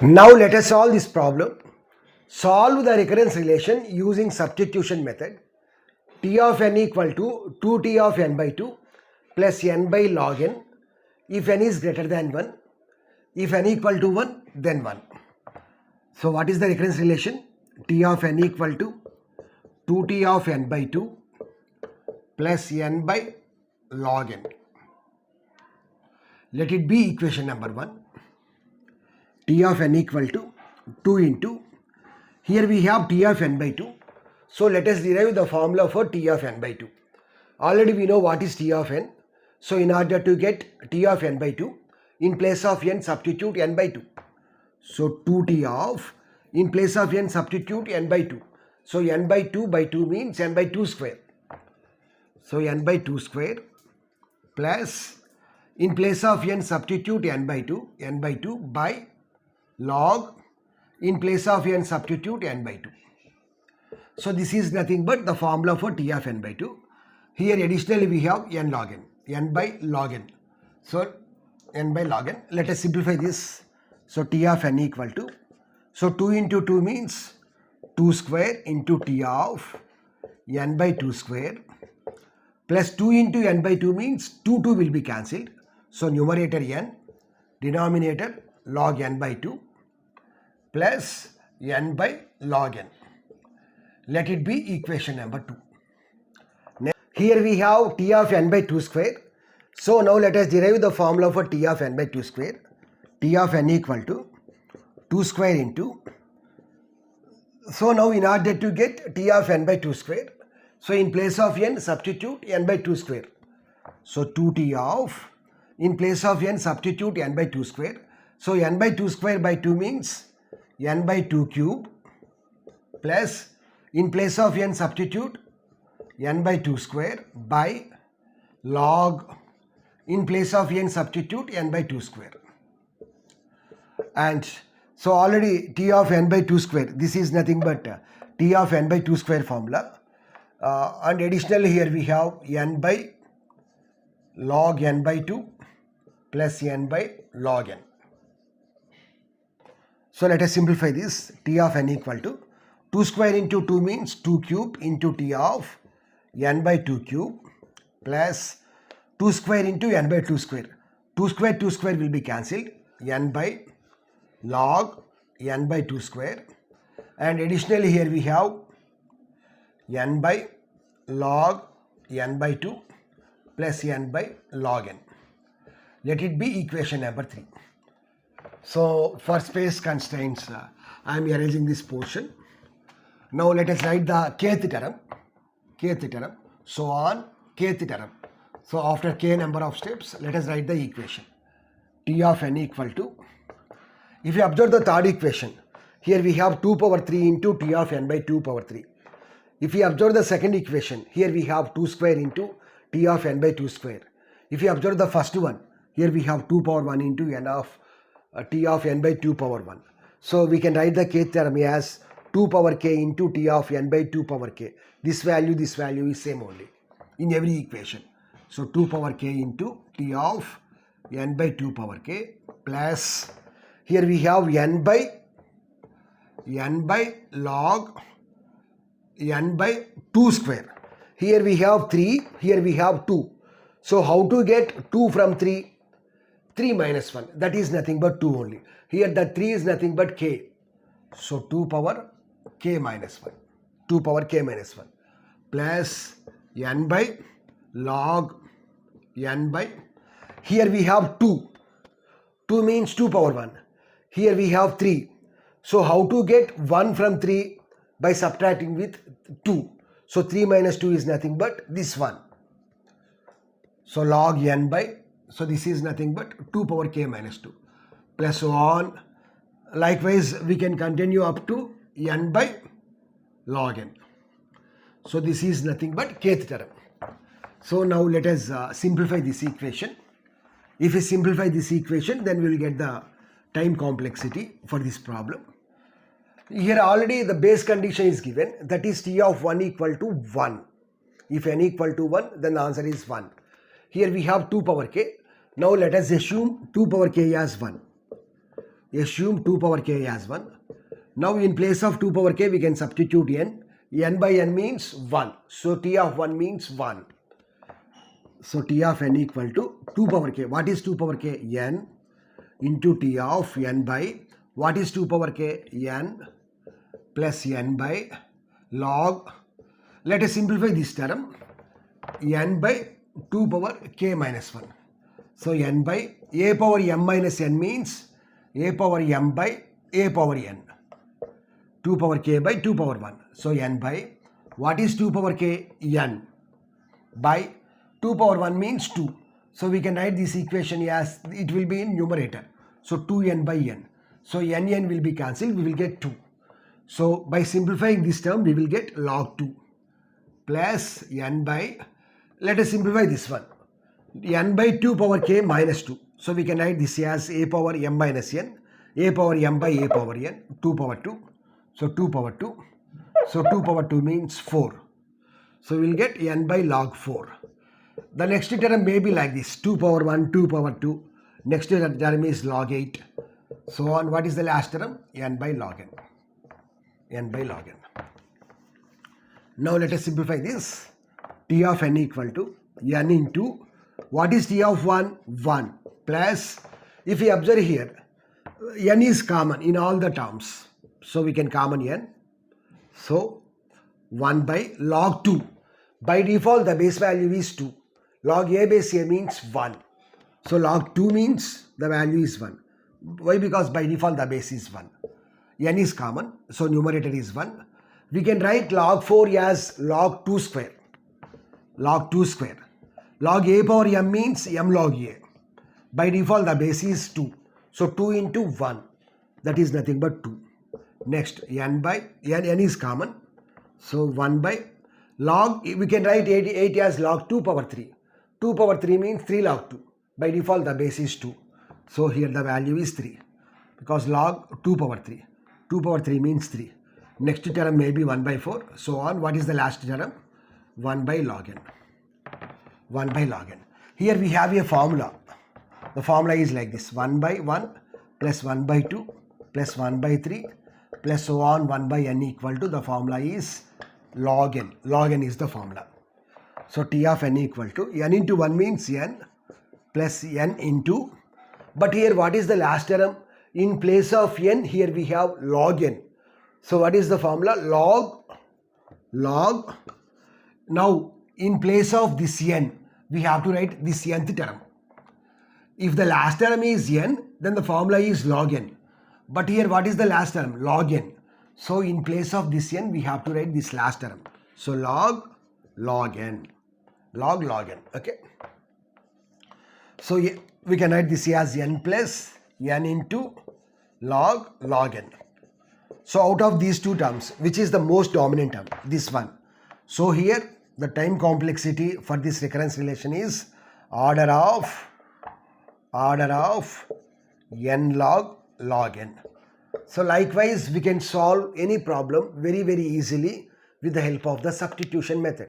Now let us solve this problem. Solve the recurrence relation using substitution method. T of n equal to 2t of n by 2 plus n by log n if n is greater than 1. If n equal to 1, then 1. So what is the recurrence relation? T of n equal to 2t of n by 2 plus n by log n. Let it be equation number 1. T of n equal to 2 into, here we have T of n by 2. So let us derive the formula for T of n by 2. Already we know what is T of n. So in order to get T of n by 2, in place of n substitute n by 2. So 2T of, in place of n substitute n by 2. So n by 2 means n by 2 square. So n by 2 square plus, in place of n substitute n by 2 by log, in place of n substitute n by 2. So this is nothing but the formula for T of n by 2. Here additionally we have n log n by log n. So n by log n. Let us simplify this. So T of n equal to, so 2 into 2 means 2 square into T of n by 2 square plus 2 into n by 2 means 2 will be cancelled. So numerator n, denominator log n by 2 plus n by log n. Let it be equation number 2. Here we have T of n by 2 square. So now let us derive the formula for T of n by 2 square. T of n equal to 2 square into, so now in order to get T of n by 2 square, so in place of n substitute n by 2 square. So 2T of, in place of n substitute n by 2 square. So n by 2 square by 2 means n by 2 cube plus, in place of n substitute n by 2 square by log, in place of n substitute n by 2 square. And so already T of n by 2 square, this is nothing but T of n by 2 square formula. And additionally here we have n by log n by 2 plus n by log n. So let us simplify this. T of n equal to 2 square into 2 means 2 cube into T of n by 2 cube plus 2 square into n by 2 square. 2 square will be cancelled. N by log n by 2 square. And additionally here we have n by log n by 2 plus n by log n. Let it be equation number 3. So for space constraints, I am erasing this portion. Now let us write the kth term. So on kth term. So after k number of steps, let us write the equation. T of n equal to, if you observe the third equation, here we have 2 power 3 into T of n by 2 power 3. If you observe the second equation, here we have 2 square into T of n by 2 square. If you observe the first one, here we have 2 power 1 into n of T of n by 2 power 1. So we can write the kth term as 2 power k into T of n by 2 power k. This value is same only in every equation. So 2 power k into T of n by 2 power k plus, here we have n by log n by 2 square. Here we have 3, here we have 2. So how to get 2 from 3? 3 minus 1, that is nothing but 2 only. Here the 3 is nothing but k. So 2 power k minus 1. 2 power k minus 1 plus n by log n by, here we have 2. 2 means 2 power 1. Here we have 3. So how to get 1 from 3? By subtracting with 2. So 3 minus 2 is nothing but this one. So log n by, so this is nothing but 2 power k minus 2 plus so on. Likewise we can continue up to n by log n. So this is nothing but kth term. So now let us simplify this equation. If we simplify this equation, then we will get the time complexity for this problem. Here already the base condition is given, that is T of 1 equal to 1. If n equal to 1, then the answer is 1. Here we have 2 power k. Now let us assume 2 power k as 1. Assume 2 power k as 1. Now in place of 2 power k we can substitute n. N by n means 1. So t of 1 means 1. So t of n equal to 2 power k. What is 2 power k? N into t of n by, what is 2 power k? N plus n by log, let us simplify this term, n by 2 power k minus 1. So n by a power m minus n means a power m by a power n. 2 power k by 2 power 1. So n by, what is 2 power k? N by 2 power 1 means 2. So we can write this equation as, it will be in numerator. So 2n by n. So n will be cancelled, we will get 2. So by simplifying this term, we will get log 2 plus n by, let us simplify this one, n by 2 power k minus 2. So we can write this as a power m minus n, a power m by a power n, 2 power 2. So 2 power 2. So 2 power 2 means 4. So we will get n by log 4. The next term may be like this, 2 power 1, 2 power 2. Next term is log 8. So on, what is the last term? N by log n. N by log n. Now let us simplify this. T of n equal to n into, what is t of 1? 1 plus, if we observe here, n is common in all the terms. So we can common n. So 1 by log 2. By default the base value is 2. Log a base a means 1. So log 2 means the value is 1. Why? Because by default the base is 1. N is common, so numerator is 1. We can write log 4 as log 2 square. Log 2 square. Log a power m means m log a. By default the base is 2. So 2 into 1. That is nothing but 2. Next, n by, n is common. So 1 by log, we can write 8 as log 2 power 3. 2 power 3 means 3 log 2. By default the base is 2. So here the value is 3. Because log 2 power 3. 2 power 3 means 3. Next term may be 1 by 4. So on, what is the last term? 1 by log n. 1 by log n. Here we have a formula. The formula is like this. 1 by 1 plus 1 by 2 plus 1 by 3 plus so on 1 by n equal to, the formula is log n. Log n is the formula. So T of n equal to, n into 1 means n plus n into, but here what is the last term? In place of n, here we have log n. So what is the formula? Log. Now in place of this n, we have to write this nth term. If the last term is n, then the formula is log n. But here what is the last term? Log n. So in place of this n, we have to write this last term. So log n. Log n. Okay. So we can write this as n plus n into log n. So out of these two terms, which is the most dominant term? This one. So here the time complexity for this recurrence relation is order of n log n. So likewise we can solve any problem very easily with the help of the substitution method.